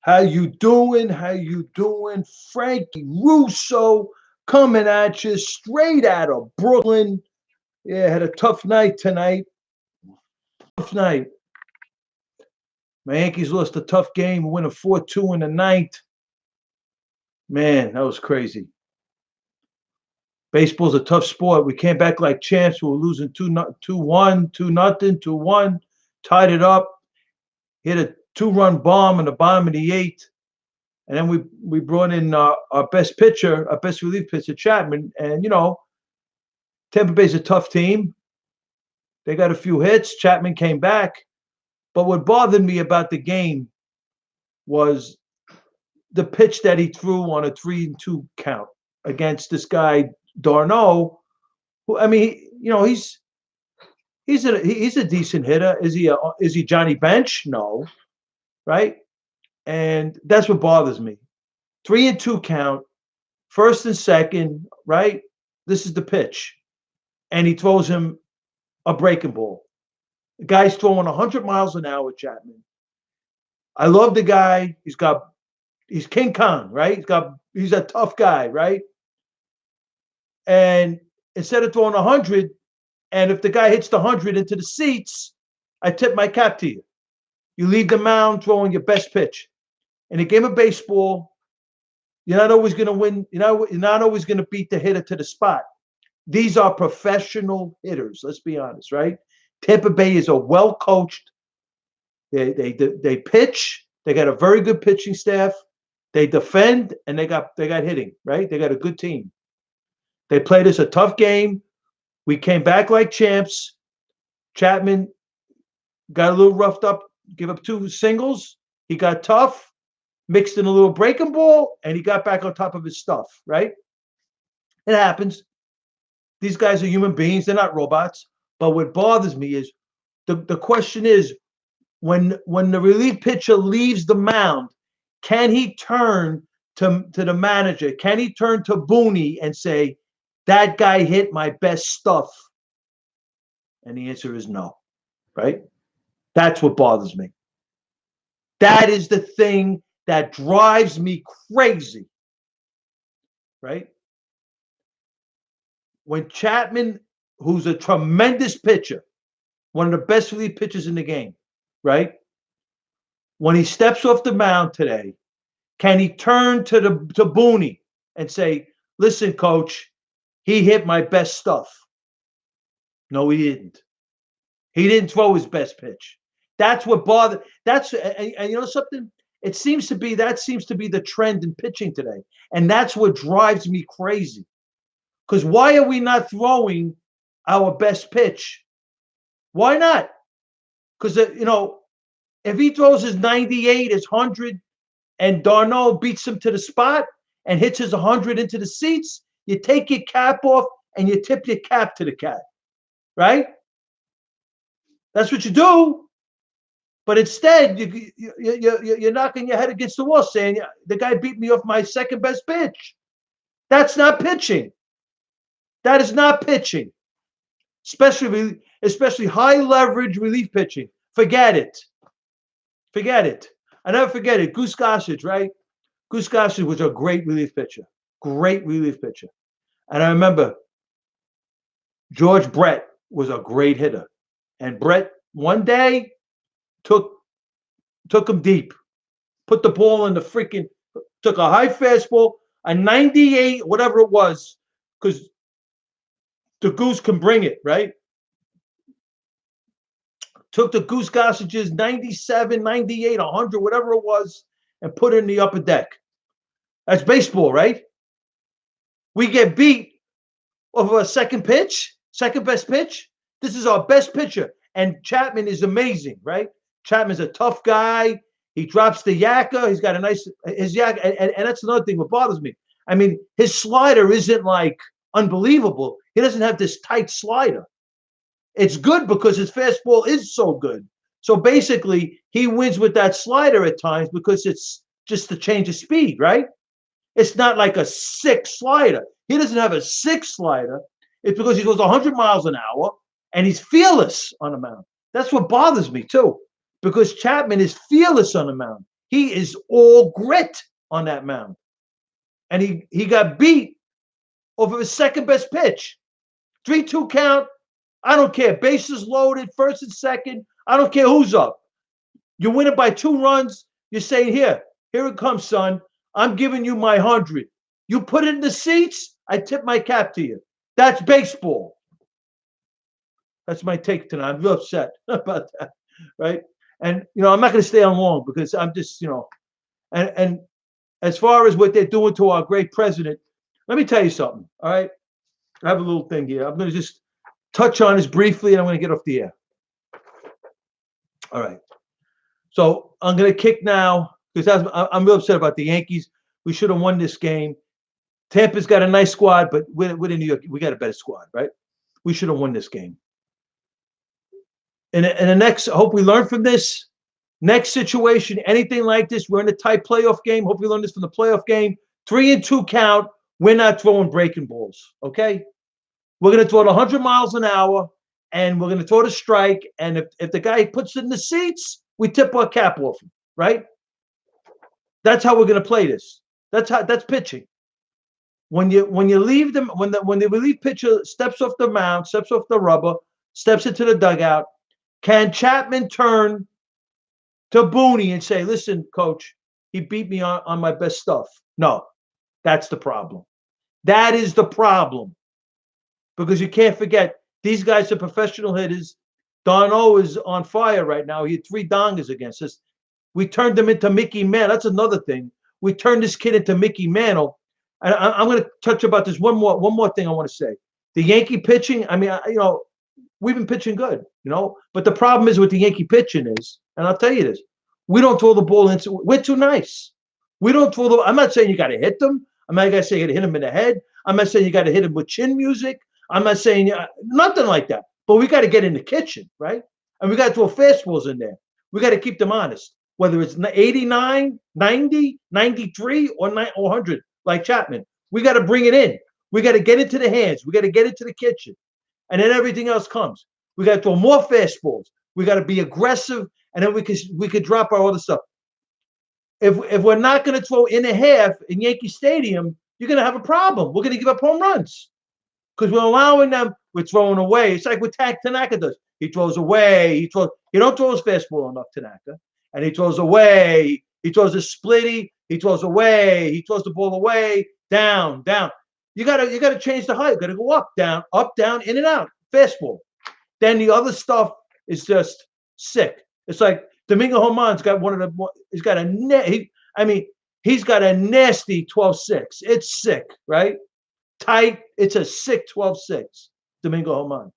How you doing? How you doing? Frankie Russo coming at you straight out of Brooklyn. Yeah, had a tough night tonight. Tough night. My Yankees lost a tough game, winning 4-2 in the ninth. Man, that was crazy. Baseball's a tough sport. We came back like champs. We were losing 2-1, 2-0, 2-1. Tied it up. Hit a two-run bomb in the bottom of the eighth. And then we brought in our best pitcher, our best relief pitcher, Chapman. And, Tampa Bay's a tough team. They got a few hits. Chapman came back. But what bothered me about the game was the pitch that he threw on a 3-2 count against this guy, Darno, who, I mean, he's a decent hitter. Is he Johnny Bench? No, right? And that's what bothers me. 3-2 count, first and second, right? This is the pitch. And he throws him a breaking ball. The guy's throwing 100 miles an hour, Chapman. I love the guy. He's King Kong, right? He's a tough guy, right? And instead of throwing 100, and if the guy hits the 100 into the seats, I tip my cap to you. You leave the mound throwing your best pitch. In a game of baseball, you're not always going to win. You're not always going to beat the hitter to the spot. These are professional hitters. Let's be honest, right? Tampa Bay is a well-coached. They pitch. They got a very good pitching staff. They defend, and they got hitting, right? They got a good team. They played us a tough game. We came back like champs. Chapman got a little roughed up, give up 2 singles. He got tough, mixed in a little breaking ball, and he got back on top of his stuff, right? It happens. These guys are human beings. They're not robots. But what bothers me is the question is, when the relief pitcher leaves the mound, can he turn to the manager? Can he turn to Booney and say, that guy hit my best stuff? And the answer is no, right? That's what bothers me. That is the thing that drives me crazy, right? When Chapman, who's a tremendous pitcher, one of the best relief pitchers in the game, right? When he steps off the mound today, can he turn to Booney and say, listen, coach, he hit my best stuff? No, he didn't. He didn't throw his best pitch. That's what bothered. And you know something? That seems to be the trend in pitching today. And that's what drives me crazy. Because why are we not throwing our best pitch? Why not? Because, if he throws his 98, his 100, and Darno beats him to the spot and hits his 100 into the seats, you take your cap off and you tip your cap to the cat, right? That's what you do. But instead, you're knocking your head against the wall saying, the guy beat me off my second best pitch. That's not pitching. That is not pitching. Especially high leverage relief pitching. Forget it. Forget it. I never forget it. Goose Gossage, right? Goose Gossage was a great relief pitcher. Great relief pitcher. And I remember George Brett was a great hitter. And Brett one day took him deep. Put the ball in took a high fastball, a 98, whatever it was, because the Goose can bring it, right? Took the Goose Gossage's 97, 98, 100, whatever it was, and put it in the upper deck. That's baseball, right? We get beat over a second best pitch. This is our best pitcher. And Chapman is amazing, right? Chapman's a tough guy. He drops the yakka. He's got his yakka. And that's another thing that bothers me. I mean, his slider isn't like unbelievable. He doesn't have this tight slider. It's good because his fastball is so good. So basically, he wins with that slider at times because it's just a change of speed, right? It's not like a sick slider. He doesn't have a sick slider. It's because he goes 100 miles an hour and he's fearless on the mound. That's what bothers me too, because Chapman is fearless on the mound. He is all grit on that mound. And he got beat over his second best pitch. 3-2 count. I don't care. Bases loaded, first and second. I don't care who's up. You win it by 2 runs. You're saying, here it comes, son. I'm giving you my 100. You put it in the seats, I tip my cap to you. That's baseball. That's my take tonight. I'm real upset about that, right? And, I'm not going to stay on long because I'm just, and as far as what they're doing to our great president, let me tell you something, all right? I have a little thing here. I'm going to just touch on this briefly, and I'm going to get off the air. All right. So I'm going to kick now because I'm real upset about the Yankees. We should have won this game. Tampa's got a nice squad, but we're in New York. We got a better squad, right? We should have won this game. In the next, I hope we learn from this. Next situation, anything like this, we're in a tight playoff game. Hope we learn this from the playoff game. 3-2 count. We're not throwing breaking balls, okay? We're going to throw it 100 miles an hour, and we're going to throw the strike. And if the guy puts it in the seats, we tip our cap off him, right? That's how we're going to play this. That's pitching. When you leave them, when the relief pitcher steps off the mound, steps off the rubber, steps into the dugout, can Chapman turn to Booney and say, listen, coach, he beat me on my best stuff? No, that's the problem. That is the problem. Because you can't forget, these guys are professional hitters. Darno is on fire right now. He had 3 dongers against us. We turned him into Mickey Mantle. That's another thing. We turned this kid into Mickey Mantle. And I'm going to touch about this one more thing I want to say. The Yankee pitching, I mean, we've been pitching good, but the problem is with the Yankee pitching is, and I'll tell you this, we don't throw the ball into, we're too nice. We don't throw the, I'm not saying you got to hit them. I'm not going to say you got to hit them in the head. I'm not saying you got to hit them with chin music. I'm not saying nothing like that, but we got to get in the kitchen, right? And we got to throw fastballs in there. We got to keep them honest, whether it's 89, 90, 93, or 100, like Chapman. We got to bring it in. We got to get into the hands. We got to get into the kitchen. And then everything else comes. We got to throw more fastballs. We got to be aggressive, and then we could drop our other stuff. If we're not going to throw in a half in Yankee Stadium, you're going to have a problem. We're going to give up home runs because we're allowing them. We're throwing away. It's like what Tanaka does. He throws away. He don't throw his fastball enough, Tanaka, and he throws away. He throws a splitty. He throws away. He throws the ball away. Down. You gotta change the height. You gotta go up, down, in and out. Fastball. Then the other stuff is just sick. It's like Domingo Germán's got he's got a nasty 12-6. It's sick, right? Tight. It's a sick 12-6. Domingo Germán.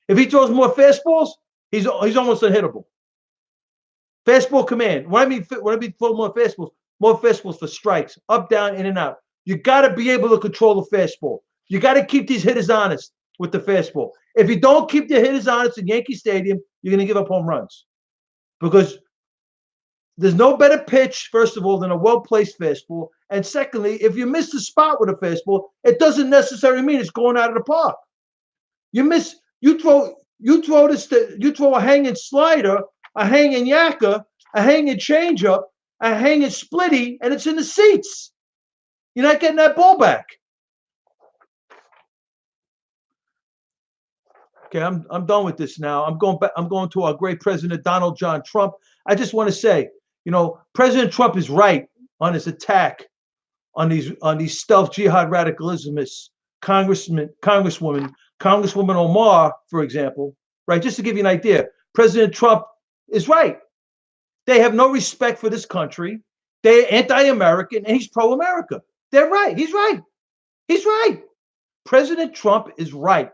If he throws more fastballs, he's almost unhittable. Fastball command. When I mean throw more fastballs for strikes, up, down, in and out. You got to be able to control the fastball. You got to keep these hitters honest with the fastball. If you don't keep the hitters honest in Yankee Stadium, you're going to give up home runs. Because there's no better pitch, first of all, than a well-placed fastball. And secondly, if you miss the spot with a fastball, it doesn't necessarily mean it's going out of the park. You throw a hanging slider, a hanging yacker, a hanging changeup, a hanging splitty, and it's in the seats. You're not getting that ball back. Okay, I'm done with this now. I'm going back. I'm going to our great president, Donald John Trump. I just want to say, President Trump is right on his attack on these stealth jihad radicalismists, Congresswoman Omar, for example, right? Just to give you an idea, President Trump is right. They have no respect for this country. They're anti-American, and he's pro-America. They're right. He's right. He's right. President Trump is right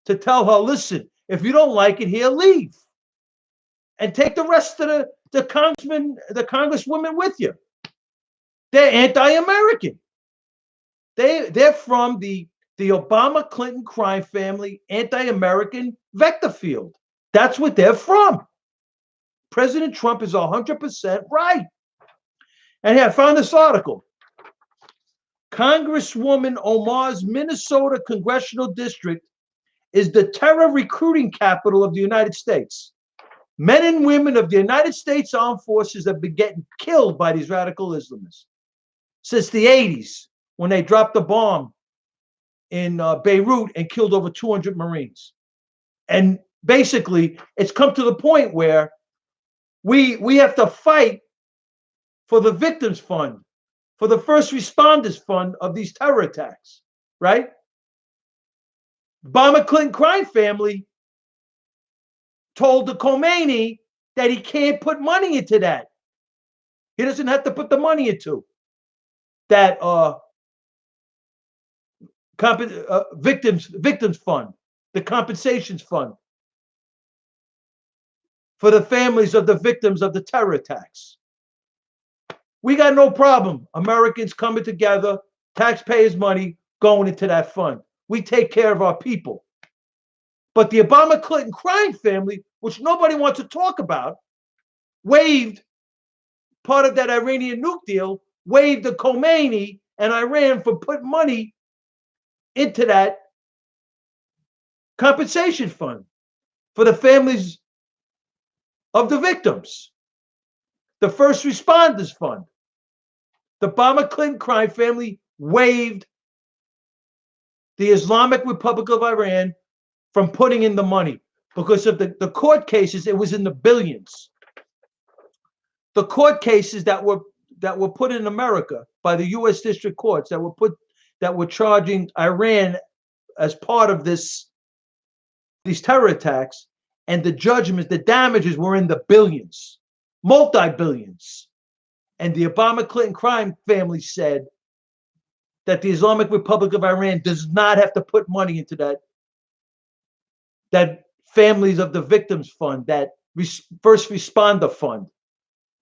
to tell her, listen, if you don't like it here, leave. And take the rest of the congresswomen with you. They're anti-American. They're from the Obama-Clinton crime family, anti-American vector field. That's what they're from. President Trump is 100% right. And here, I found this article. Congresswoman Omar's Minnesota congressional district is the terror recruiting capital of the United States. Men and women of the United States Armed Forces have been getting killed by these radical Islamists since the 80s when they dropped the bomb in Beirut and killed over 200 Marines. And basically, it's come to the point where we have to fight for the victims fund, for the first responders fund of these terror attacks, right? Obama Clinton crime family told the Khomeini that he can't put money into that. He doesn't have to put the money into that victims fund, the compensations fund for the families of the victims of the terror attacks. We got no problem. Americans coming together, taxpayers' money going into that fund. We take care of our people. But the Obama Clinton crime family, which nobody wants to talk about, waived part of that Iranian nuke deal, waived the Khomeini and Iran for putting money into that compensation fund for the families of the victims, the first responders fund. The Obama Clinton crime family waived the Islamic Republic of Iran from putting in the money because of the court cases. It was in the billions. The court cases that were put in America by the U.S. district courts that were charging Iran as part of these terror attacks, and the judgments, the damages were in the billions, multi-billions. And the Obama Clinton crime family said that the Islamic Republic of Iran does not have to put money into that families of the victims fund, that first responder fund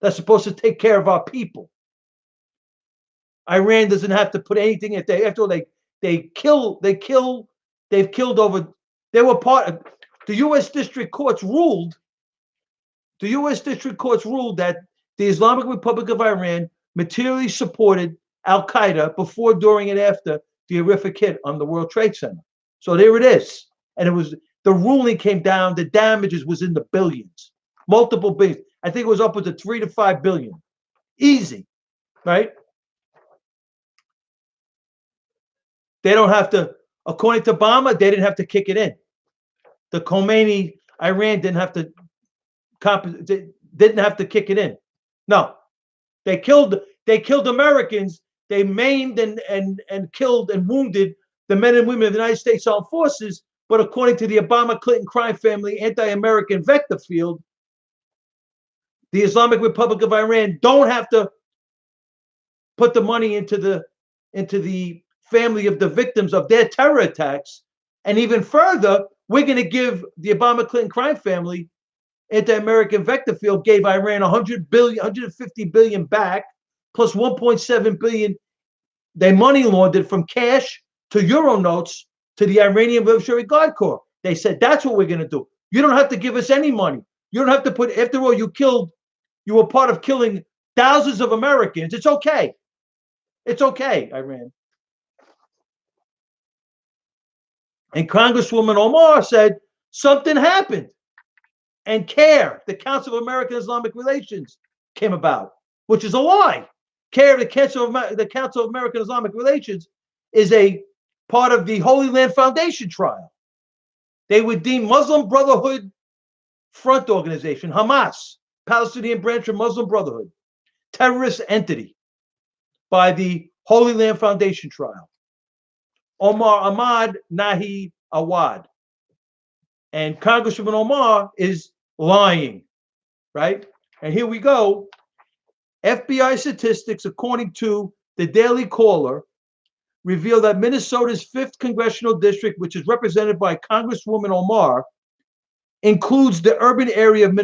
that's supposed to take care of our people. Iran doesn't have to put anything in. After all, they've killed over. They were part of the U.S. district courts ruled. The U.S. district courts ruled that the Islamic Republic of Iran materially supported Al Qaeda before, during, and after the horrific hit on the World Trade Center. So there it is, and it was the ruling came down. The damages was in the billions, multiple billions. I think it was upwards of 3 to 5 billion, easy, right? They don't have to, according to Obama, they didn't have to kick it in. The Khomeini, Iran didn't have to kick it in. No, they killed Americans. They maimed and killed and wounded the men and women of the United States Armed Forces. But according to the Obama Clinton crime family anti-American vector field, the Islamic Republic of Iran don't have to put the money into the family of the victims of their terror attacks. And even further, we're going to give the Obama Clinton crime family anti-American vector field gave Iran 150 billion back, plus 1.7 billion they money laundered from cash to euro notes to the Iranian Revolutionary Guard Corps. They said, that's what we're going to do. You don't have to give us any money. You don't have to put, after all, you were part of killing thousands of Americans. It's okay. It's okay, Iran. And Congresswoman Omar said something happened. And CARE, the Council of American Islamic Relations, came about, which is a lie. CARE, the Council of American Islamic Relations, is a part of the Holy Land Foundation trial. They would deem Muslim Brotherhood Front Organization, Hamas, Palestinian branch of Muslim Brotherhood, terrorist entity by the Holy Land Foundation trial. Omar Ahmad Nahi Awad. And Congresswoman Omar is lying, right? And here we go. FBI statistics, according to the Daily Caller, reveal that Minnesota's 5th congressional district, which is represented by Congresswoman Omar, includes the urban area of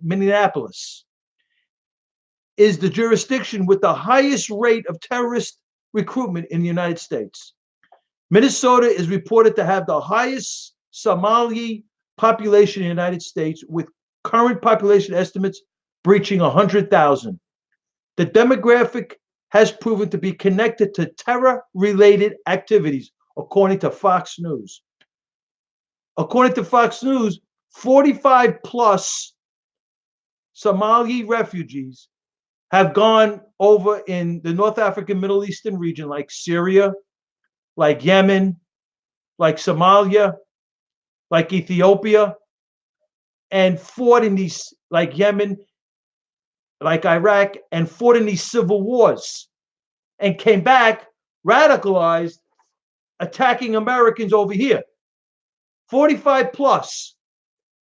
Minneapolis, is the jurisdiction with the highest rate of terrorist recruitment in the United States. Minnesota is reported to have the highest Somali population in the United States, with current population estimates breaching 100,000. The demographic has proven to be connected to terror-related activities, according to Fox News. According to Fox News, 45 plus Somali refugees have gone over in the North African Middle Eastern region, like Syria, like Yemen, like Somalia, like Ethiopia, and fought in these, like Yemen, like Iraq, and fought in these civil wars and came back radicalized, attacking Americans over here. 45 plus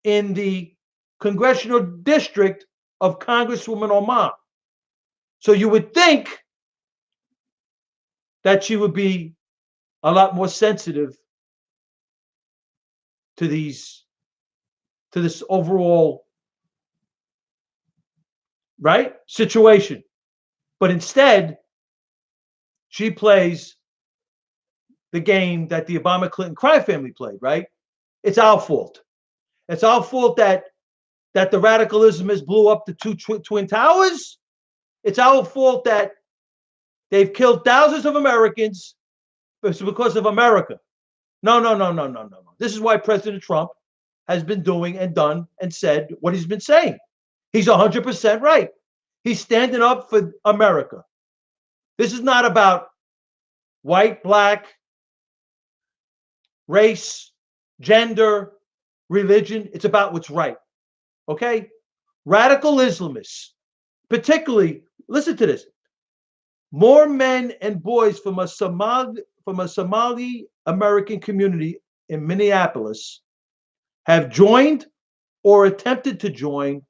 in the congressional district of Congresswoman Omar. So you would think that she would be a lot more sensitive to this overall, right, situation. But instead, she plays the game that the Obama Clinton crime family played, right? It's our fault. It's our fault that the radicalism has blew up the two twin towers. It's our fault that they've killed thousands of Americans because of America. No, no, no, no, no, no, no. This is why President Trump has been doing and done and said what he's been saying. He's 100% right. He's standing up for America. This is not about white, black, race, gender, religion. It's about what's right. Okay? Radical Islamists, particularly, listen to this. More men and boys from a Somali American community in Minneapolis have joined or attempted to join.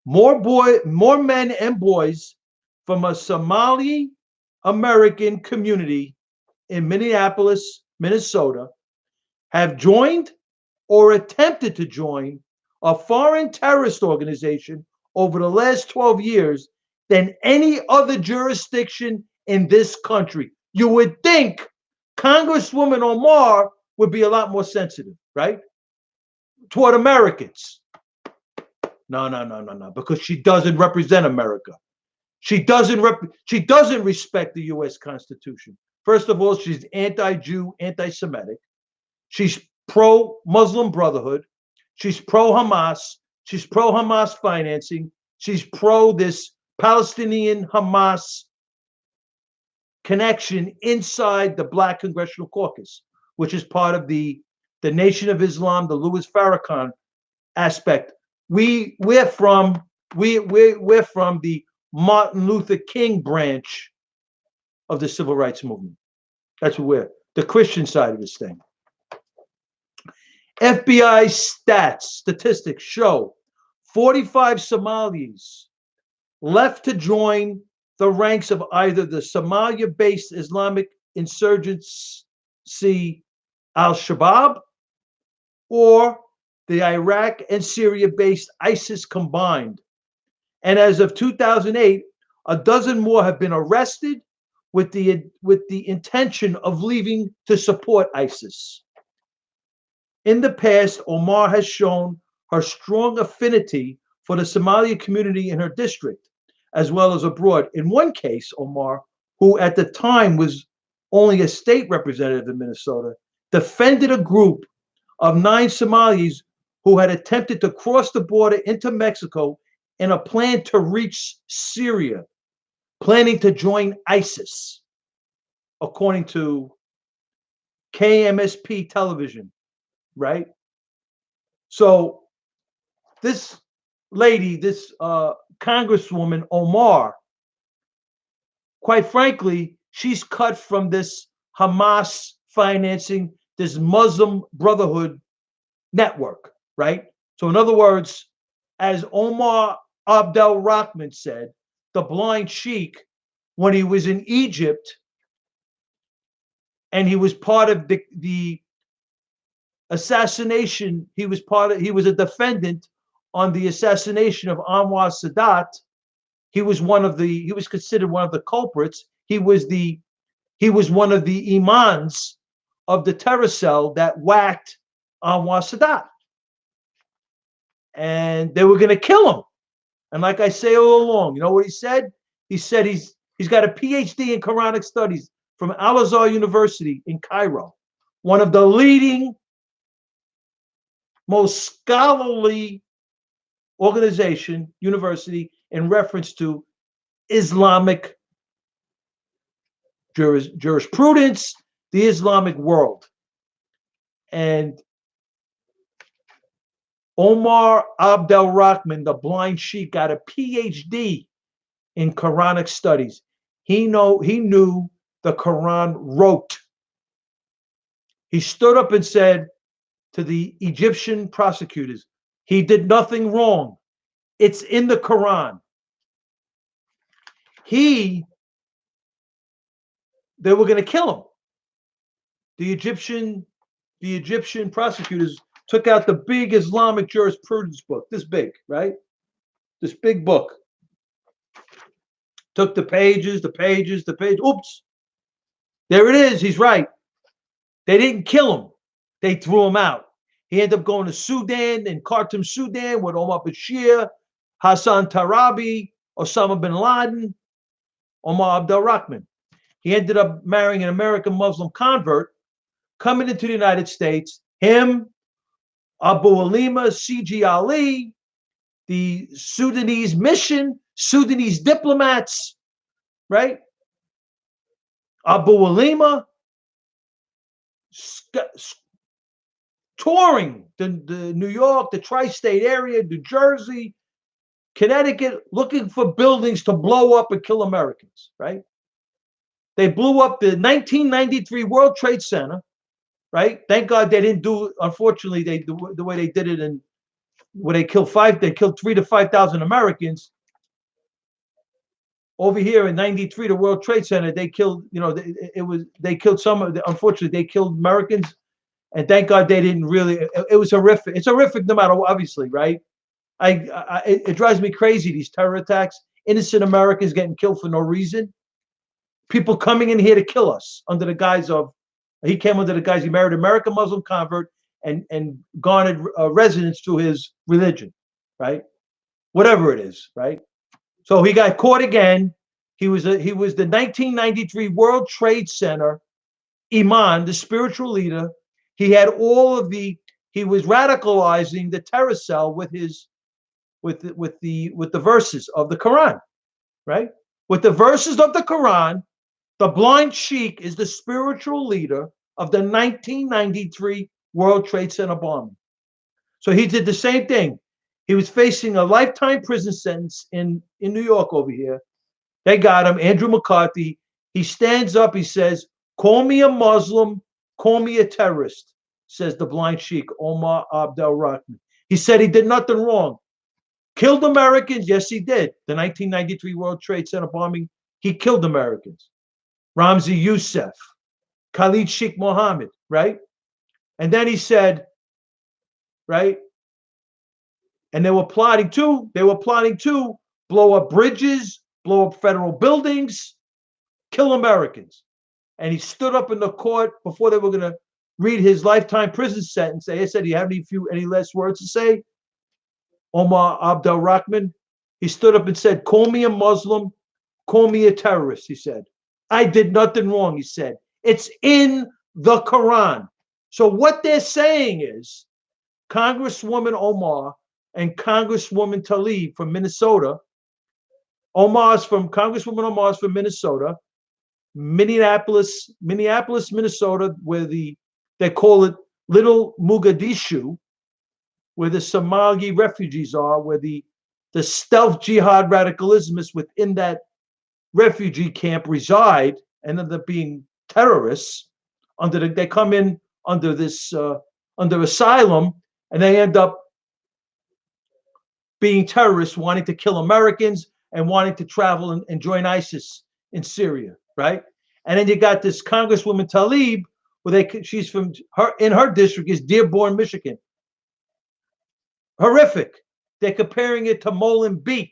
More men and boys from a Somali American community in Minneapolis, Minnesota, have joined or attempted to join a foreign terrorist organization over the last 12 years than any other jurisdiction in this country. You would think Congresswoman Omar would be a lot more sensitive, right, toward Americans. No, no, no, no, no, because she doesn't represent America. She doesn't respect the U.S. Constitution. First of all, she's anti-Jew, anti-Semitic. She's pro-Muslim Brotherhood. She's pro-Hamas. She's pro-Hamas financing. She's pro this Palestinian Hamas connection inside the Black Congressional Caucus, which is part of the Nation of Islam, the Louis Farrakhan aspect. We're from the Martin Luther King branch of the civil rights movement. That's what we're, the Christian side of this thing. FBI statistics show 45 Somalis left to join the ranks of either the Somalia-based Islamic insurgency Al-Shabaab or the Iraq and Syria-based ISIS combined. And as of 2008, a dozen more have been arrested with the intention of leaving to support ISIS. In the past, Omar has shown her strong affinity for the Somali community in her district, as well as abroad. In one case, Omar, who at the time was only a state representative in Minnesota, defended a group of 9 Somalis who had attempted to cross the border into Mexico in a plan to reach Syria, planning to join ISIS, according to KMSP television, right? So this lady, this Congresswoman Omar, quite frankly, she's cut from this Hamas financing, this Muslim Brotherhood network, right? So in other words, as Omar Abdel Rahman said, the blind sheik, when he was in Egypt and he was part of the assassination, he was a defendant on the assassination of Anwar Sadat. He was considered one of the culprits. He was one of the imams of the terror cell that whacked Anwar Sadat. And they were going to kill him. And like I say all along, you know what he said? He said he's got a PhD in Quranic studies from Al Azhar University in Cairo, one of the leading, most scholarly organization, university, in reference to Islamic jurisprudence, the Islamic world. And Omar Abdel Rahman, the blind sheik, got a PhD in Quranic studies. He knew the Quran wrote. He stood up and said to the Egyptian prosecutors, he did nothing wrong. It's in the Quran. They were going to kill him. The Egyptian prosecutors took out the big Islamic jurisprudence book, this big, right? This big book. Took the pages. Oops. There it is. He's right. They didn't kill him. They threw him out. He ended up going to Sudan, in Khartoum, Sudan, with Omar Bashir, Hassan Tarabi, Osama bin Laden, Omar Abdel Rahman. He ended up marrying an American Muslim convert, coming into the United States. Him, Abu Alima, C.G. Ali, the Sudanese mission, Sudanese diplomats, right? Abu Alima, touring the New York, the tri-state area, New Jersey, Connecticut, looking for buildings to blow up and kill Americans, right? They blew up the 1993 World Trade Center, right? Thank God they didn't do, unfortunately, the way they did it, and where they killed 3,000 to 5,000 Americans. Over here in 93, the World Trade Center, they killed, they killed unfortunately, they killed Americans. And thank God they didn't really, it was horrific. It's horrific no matter what, obviously, right? It drives me crazy, these terror attacks. Innocent Americans getting killed for no reason. People coming in here to kill us under the guise of, he came under the guise, he married an American Muslim convert and garnered residence to his religion, right? Whatever it is, right? So he got caught again. He was the 1993 World Trade Center imam, the spiritual leader. He had he was radicalizing the terror cell with the verses of the Quran, right? With the verses of the Quran, the blind sheik is the spiritual leader of the 1993 World Trade Center bombing. So he did the same thing. He was facing a lifetime prison sentence in New York over here. They got him, Andrew McCarthy. He stands up, he says, call me a Muslim, call me a terrorist, says the blind sheik, Omar Abdel Rahman. He said he did nothing wrong. Killed Americans? Yes, he did. The 1993 World Trade Center bombing, he killed Americans. Ramzi Youssef, Khalid Sheikh Mohammed, right? And then he said, right? And they were plotting to blow up bridges, blow up federal buildings, kill Americans. And he stood up in the court before they were going to read his lifetime prison sentence. They said, do you have any last words to say? Omar Abdel Rahman, he stood up and said, call me a Muslim, call me a terrorist, he said. I did nothing wrong, he said. It's in the Quran. So what they're saying is, Congresswoman Omar and Congresswoman Tlaib from Minnesota, Congresswoman Omar's from Minnesota, Minneapolis, Minnesota, where they call it Little Mogadishu, where the Somali refugees are, where the stealth jihad radicalism within that refugee camp reside and end up being terrorists. They come in under asylum, and they end up being terrorists, wanting to kill Americans and wanting to travel and join ISIS in Syria, right? And then you got this Congresswoman Tlaib, she's from her district is Dearborn, Michigan. Horrific. They're comparing it to Molenbeek,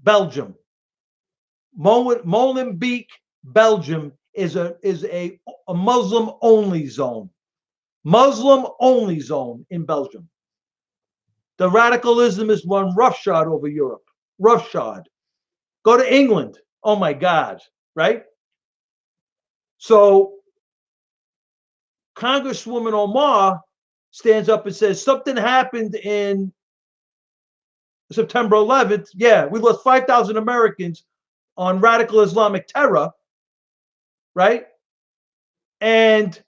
Belgium. Molenbeek, Belgium is a Muslim only zone. Muslim only zone in Belgium. The radicalism is run roughshod over Europe. Roughshod. Go to England. Oh my God, right? So Congresswoman Omar stands up and says something happened in September 11th, yeah, we lost 5,000 Americans on radical Islamic terror, right? And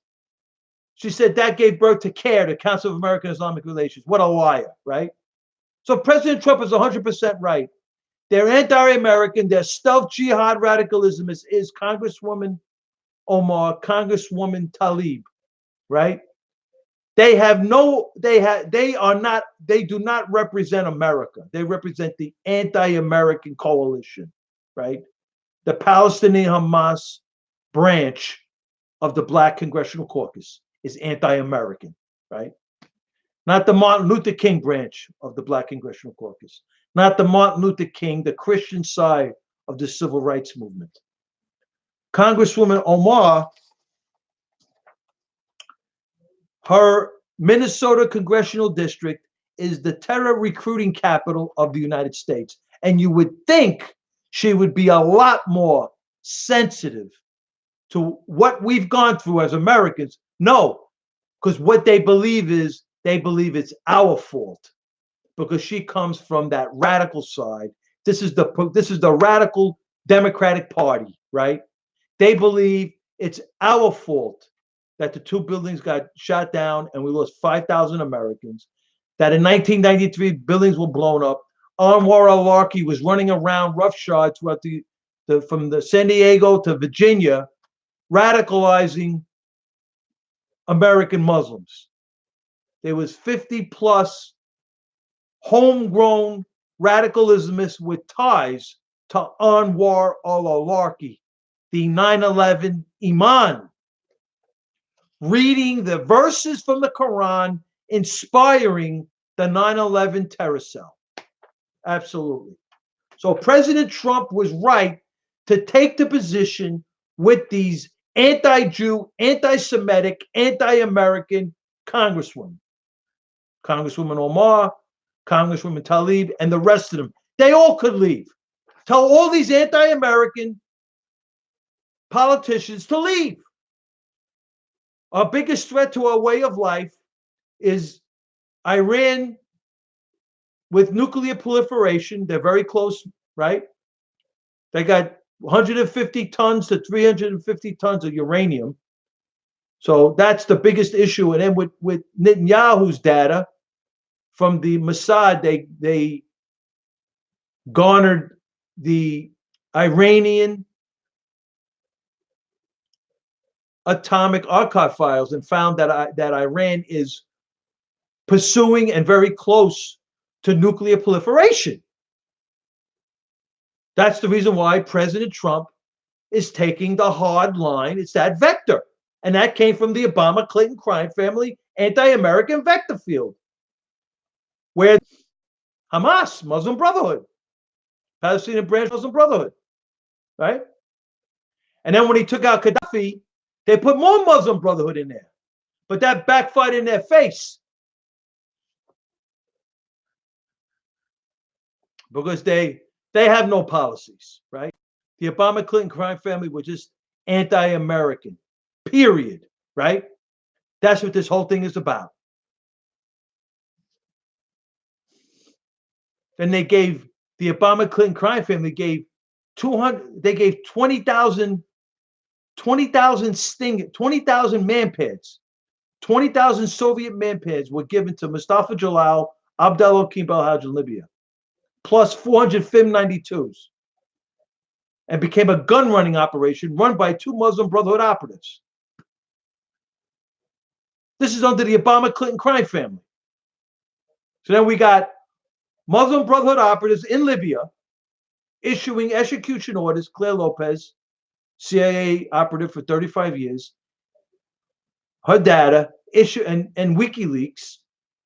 she said that gave birth to CARE, the Council of American Islamic Relations. What a liar, right? So President Trump is 100% right. They're anti-American. Their stealth jihad radicalism is Congresswoman Omar, Congresswoman Tlaib, right? They do not represent America. They represent the anti-American coalition, right? The Palestinian Hamas branch of the Black Congressional Caucus is anti-American, right? Not the Martin Luther King branch of the Black Congressional Caucus, not the Martin Luther King, the Christian side of the civil rights movement. Congresswoman Omar, her Minnesota congressional district is the terror recruiting capital of the United States. And you would think she would be a lot more sensitive to what we've gone through as Americans. No, because what they believe it's our fault, because she comes from that radical side. This is the radical Democratic Party, right? They believe it's our fault that the two buildings got shot down and we lost 5,000 Americans, that in 1993 buildings were blown up. Omar al-Awlaki was running around roughshod throughout from the San Diego to Virginia, radicalizing American Muslims. There was 50 plus homegrown radical Islamists with ties to Anwar al-Awlaki, the 9/11 Imam, reading the verses from the Quran, inspiring the 9/11 terror cell. Absolutely. So President Trump was right to take the position with these anti-Jew, anti-Semitic, anti-American congresswomen. Congresswoman Omar, Congresswoman Tlaib, and the rest of them. They all could leave. Tell all these anti-American politicians to leave. Our biggest threat to our way of life is Iran with nuclear proliferation. They're very close, right? They got 150 tons to 350 tons of uranium. So that's the biggest issue. And then with Netanyahu's data from the Mossad, they garnered the Iranian atomic archive files and found that Iran is pursuing and very close to nuclear proliferation. That's the reason why President Trump is taking the hard line. It's that vector. And that came from the Obama-Clinton crime family anti-American vector field, where Hamas, Muslim Brotherhood, Palestinian branch Muslim Brotherhood, right? And then when he took out Gaddafi, they put more Muslim Brotherhood in there. But that backfired in their face, because they have no policies, right? The Obama-Clinton crime family were just anti-American, period, right? That's what this whole thing is about. Then they gave the Obama-Clinton crime family gave 20,000 man-pads, 20,000 Soviet man-pads were given to Mustafa Jalal, Abdel Hakim al-Hajj in Libya, plus 400 FIM-92s, and became a gun-running operation run by two Muslim Brotherhood operatives. This is under the Obama-Clinton crime family. So then we got Muslim Brotherhood operatives in Libya issuing execution orders. Claire Lopez, CIA operative for 35 years, her data and WikiLeaks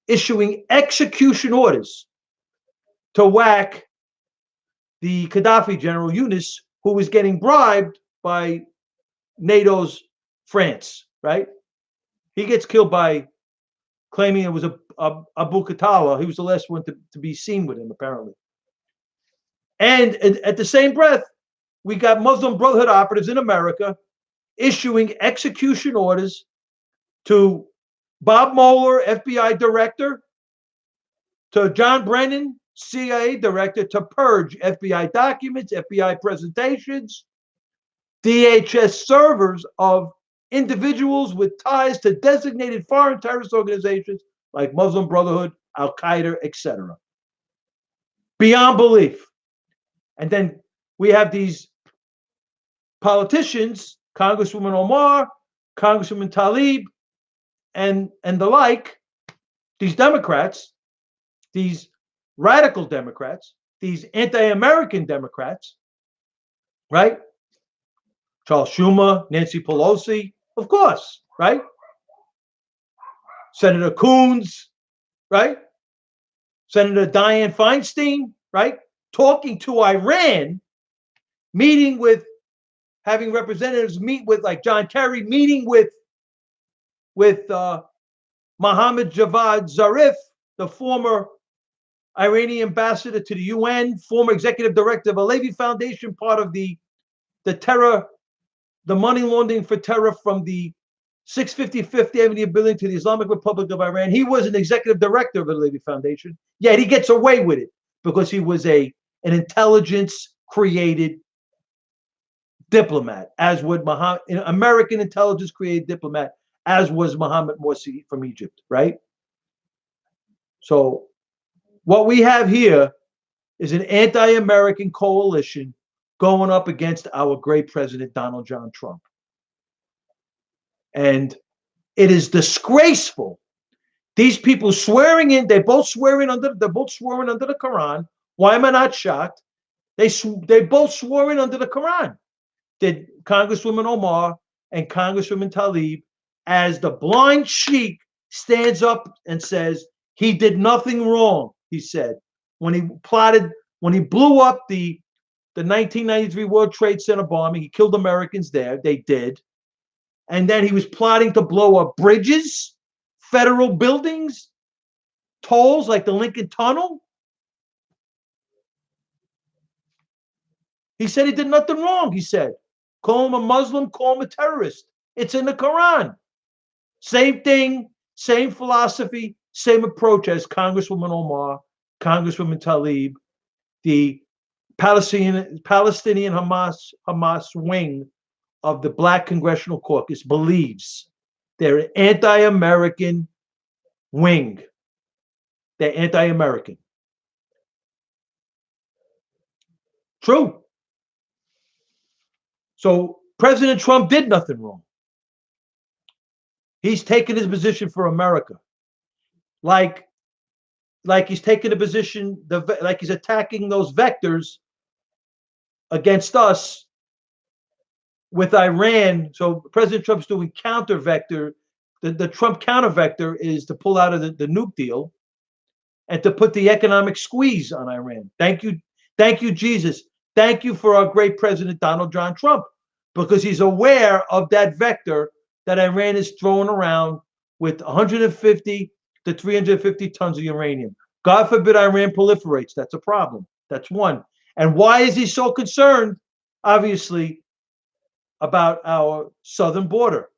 issuing execution orders to whack the Gaddafi general Yunus, who was getting bribed by NATO's France, right? He gets killed by claiming it was Abu Qatala. He was the last one to be seen with him, apparently. And at the same breath, we got Muslim Brotherhood operatives in America issuing execution orders to Bob Mueller, FBI director, to John Brennan, CIA director to purge FBI documents, FBI presentations, DHS servers of individuals with ties to designated foreign terrorist organizations like Muslim Brotherhood, Al Qaeda, etc. Beyond belief. And then we have these politicians, Congresswoman Omar, Congresswoman Tlaib, and the like, these Democrats, these radical Democrats, these anti-American Democrats, right? Charles Schumer, Nancy Pelosi, of course, right? Senator Coons, right? Senator Dianne Feinstein, right? Talking to Iran, meeting with, having representatives meet with, like John Kerry, meeting with Mohammad Javad Zarif, the former Iranian ambassador to the UN, former executive director of a Levy Foundation, part of the terror, the money laundering for terror from the 655th Avenue building to the Islamic Republic of Iran. He was an executive director of the Levy Foundation. Yet he gets away with it because he was an intelligence-created diplomat, as would Muhammad, American intelligence-created diplomat, as was Mohammed Morsi from Egypt, right? So what we have here is an anti-American coalition going up against our great president, Donald John Trump. And it is disgraceful. These people swearing in, they're both swearing under the Quran. Why am I not shocked? They both swore in under the Quran. Did Congresswoman Omar and Congresswoman Tlaib, as the blind sheik stands up and says he did nothing wrong, he said, when he blew up the 1993 World Trade Center bombing, he killed Americans there, they did. And then he was plotting to blow up bridges, federal buildings, tolls like the Lincoln Tunnel. He said he did nothing wrong, he said. Call him a Muslim, call him a terrorist. It's in the Quran. Same thing, same philosophy, same approach as Congresswoman Omar, Congresswoman Tlaib, the Palestinian Hamas wing of the Black Congressional Caucus believes. They're an anti-American wing. They're anti-American. True. So President Trump did nothing wrong. He's taken his position for America. Like he's taking a position, like he's attacking those vectors against us with Iran. So President Trump's doing counter vector. The Trump counter vector is to pull out of the nuke deal and to put the economic squeeze on Iran. Thank you, Jesus. Thank you for our great president, Donald John Trump, because he's aware of that vector that Iran is throwing around with 150 to 350 tons of uranium. God forbid Iran proliferates. That's a problem. That's one. And why is he so concerned? Obviously, about our southern border.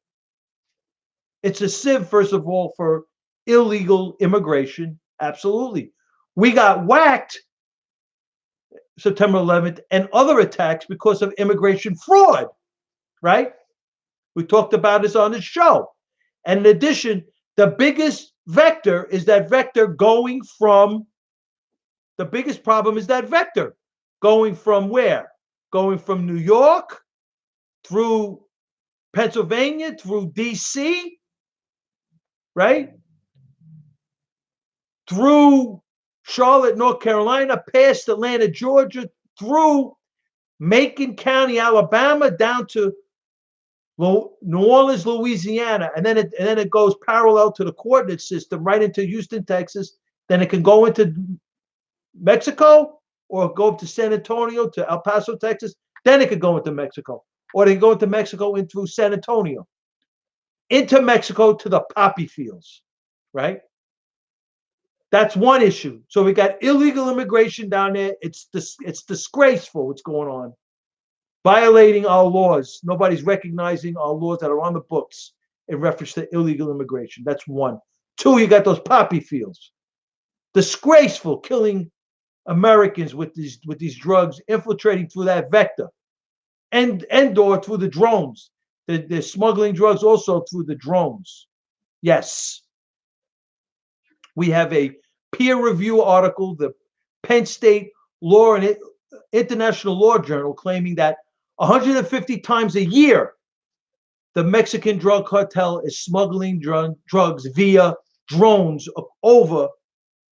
It's a sieve, first of all, for illegal immigration. Absolutely. We got whacked September 11th and other attacks because of immigration fraud, right? We talked about this on the show. And in addition, the biggest vector is that vector going from, the biggest problem is that vector going from where? Going from New York through Pennsylvania, through DC, right? Through Charlotte, North Carolina, past Atlanta, Georgia, through Macon County, Alabama, down to New Orleans, Louisiana, and then it goes parallel to the coordinate system right into Houston, Texas. Then it can go into Mexico or go up to San Antonio, to El Paso, Texas. Then it could go into Mexico, or they can go into Mexico in through San Antonio, into Mexico to the poppy fields, right? That's one issue. So we got illegal immigration down there. It's disgraceful what's going on. Violating our laws. Nobody's recognizing our laws that are on the books in reference to illegal immigration. That's one. Two, you got those poppy fields. Disgraceful, killing Americans with these drugs infiltrating through that vector, and or through the drones. They're smuggling drugs also through the drones. Yes. We have a peer review article, the Penn State Law and International Law Journal, claiming that 150 times a year, the Mexican drug cartel is smuggling drugs via drones over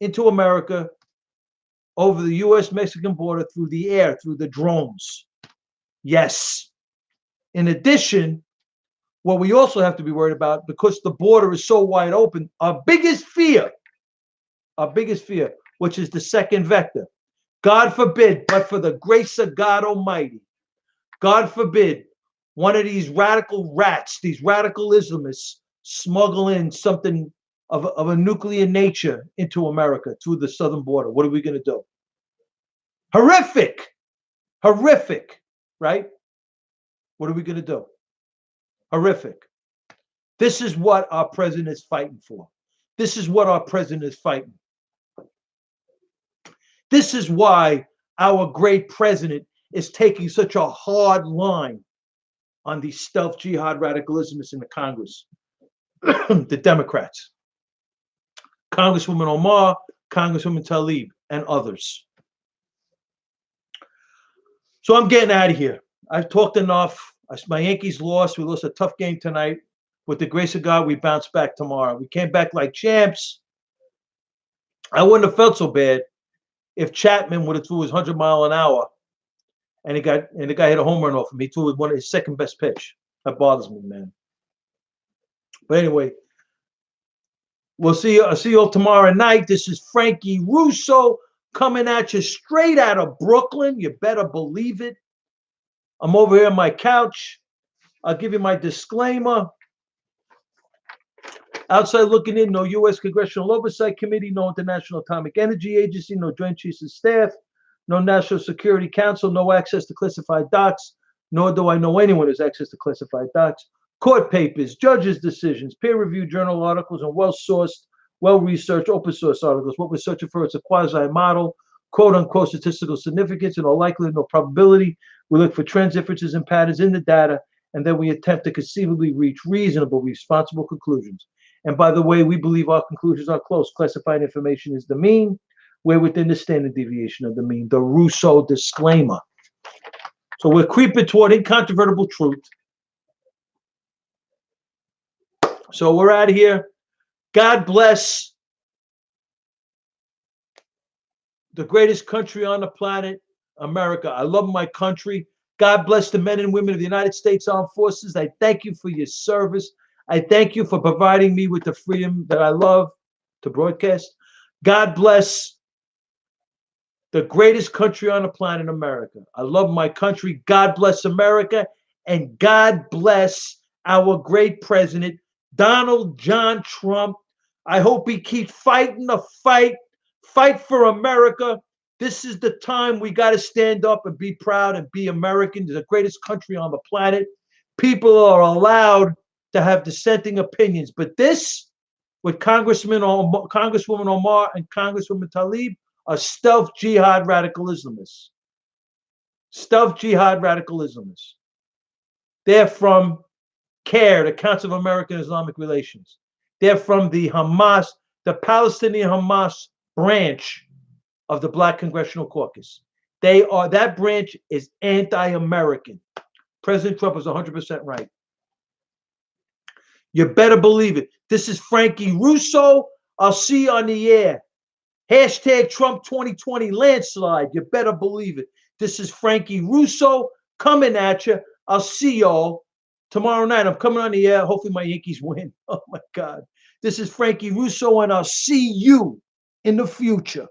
into America, over the U.S.-Mexican border, through the air, through the drones. Yes. In addition, what we also have to be worried about, because the border is so wide open, our biggest fear, which is the second vector. God forbid, but for the grace of God Almighty, God forbid, one of these radical rats, these radical Islamists, smuggle in something of a nuclear nature into America through the southern border. What are we going to do? Horrific, right? What are we going to do? Horrific. This is what our president is fighting for. This is what our president is fighting. This is why our great president is taking such a hard line on these stealth jihad radicalisms in the Congress, the Democrats, Congresswoman Omar, Congresswoman Tlaib, and others. So I'm getting out of here. I've talked enough. My Yankees lost. We lost a tough game tonight. With the grace of God, we bounce back tomorrow. We came back like champs. I wouldn't have felt so bad if Chapman would have threw his 100-mile-an-hour and the guy hit a home run off him. He threw one of his second best pitch. That bothers me, man. But anyway, we'll see you. I'll see you all tomorrow night. This is Frankie Russo coming at you straight out of Brooklyn. You better believe it. I'm over here on my couch. I'll give you my disclaimer. Outside looking in, no U.S. Congressional Oversight Committee, no International Atomic Energy Agency, no Joint Chiefs of Staff, no National Security Council, no access to classified docs, nor do I know anyone who has access to classified docs. Court papers, judges' decisions, peer-reviewed journal articles, and well-sourced, well-researched open source articles. What we're searching for is a quasi-model, quote-unquote statistical significance, and no likelihood, no probability. We look for trends, differences, and patterns in the data, and then we attempt to conceivably reach reasonable, responsible conclusions. And by the way, we believe our conclusions are close. Classified information is the mean. We're within the standard deviation of the mean. The Russo disclaimer. So we're creeping toward incontrovertible truth. So we're out of here. God bless the greatest country on the planet, America. I love my country. God bless the men and women of the United States Armed Forces. I thank you for your service. I thank you for providing me with the freedom that I love to broadcast. God bless the greatest country on the planet, America. I love my country. God bless America. And God bless our great president, Donald John Trump. I hope he keeps fighting the fight for America. This is the time we got to stand up and be proud and be American. The greatest country on the planet. People are allowed to have dissenting opinions, but this, with Congresswoman Omar and Congresswoman Tlaib, are stealth jihad radicalisms. Stealth jihad radicalisms. They're from CARE, the Council of American Islamic Relations. They're from the Hamas, the Palestinian Hamas branch of the Black Congressional Caucus. That branch is anti-American. President Trump is 100% right. You better believe it. This is Frankie Russo. I'll see you on the air. Hashtag Trump 2020 landslide. You better believe it. This is Frankie Russo coming at you. I'll see y'all tomorrow night. I'm coming on the air. Hopefully my Yankees win. Oh, my God. This is Frankie Russo, and I'll see you in the future.